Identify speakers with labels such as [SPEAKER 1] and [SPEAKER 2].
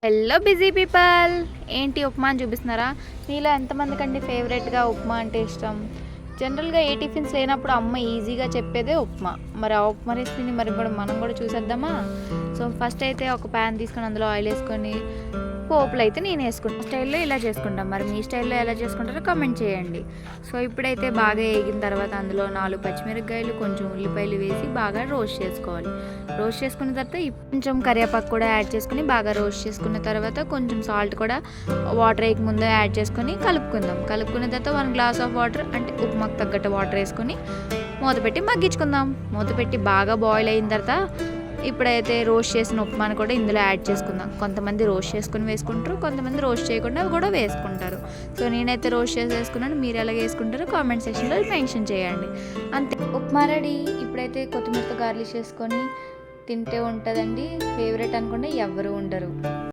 [SPEAKER 1] Hello busy people, ఏంటి ఉప్మా అని చూపిస్తున్నారా? మీలో ఎంతమందికండి ఫేవరెట్గా ఉప్మా అంటే ఇష్టం? జనరల్గా ఏ టిఫిన్స్ లేనప్పుడు అమ్మ ఈజీగా చెప్పేదే ఉప్మా. మరి ఆ ఉప్మా రెసిపీని మనం కూడా చూసేద్దామా? సో ఫస్ట్ అయితే ఒక ప్యాన్ తీసుకొని అందులో ఆయిల్ వేసుకొని పోపులు అయితే నేను వేసుకుంటాను. స్టైల్లో ఇలా చేసుకుంటాం. మరి మీ స్టైల్లో ఎలా చేసుకుంటారో కామెంట్ చేయండి. సో ఇప్పుడైతే బాగా వేగిన తర్వాత అందులో 4 పచ్చిమిరపకాయలు, కొంచెం ఉల్లిపాయలు వేసి బాగా రోస్ట్ చేసుకోవాలి. రోస్ట్ చేసుకున్న తర్వాత కొంచెం కరివేపాకు కూడా యాడ్ చేసుకుని బాగా రోస్ట్ చేసుకున్న తర్వాత కొంచెం సాల్ట్ కూడా వాటర్ వేయక ముందే యాడ్ చేసుకొని కలుపుకుందాం. కలుపుకున్న తర్వాత 1 గ్లాస్ ఆఫ్ వాటర్, అంటే ఉప్మాకు తగ్గట్టు వాటర్ వేసుకొని మూత పెట్టి మగ్గించుకుందాం. మూత పెట్టి బాగా బాయిల్ అయిన తర్వాత ఇప్పుడైతే రోస్ట్ చేసిన ఉప్మాను కూడా ఇందులో యాడ్ చేసుకుందాం. కొంతమంది రోస్ట్ చేసుకుని వేసుకుంటారు, కొంతమంది రోస్ట్ చేయకుండా కూడా వేసుకుంటారు. సో నేనైతే రోస్ట్ చేసి వేసుకున్నాను. మీరు ఎలా వేసుకుంటారో కామెంట్ సెక్షన్లో మెన్షన్ చేయండి. అంతే, ఉప్మా రెడీ. ఇప్పుడైతే కొత్తిమీరతో గార్లిష్ చేసుకొని తింటే ఉంటుందండి. ఫేవరెట్ అనుకుంటే ఎవ్వరూ ఉండరు.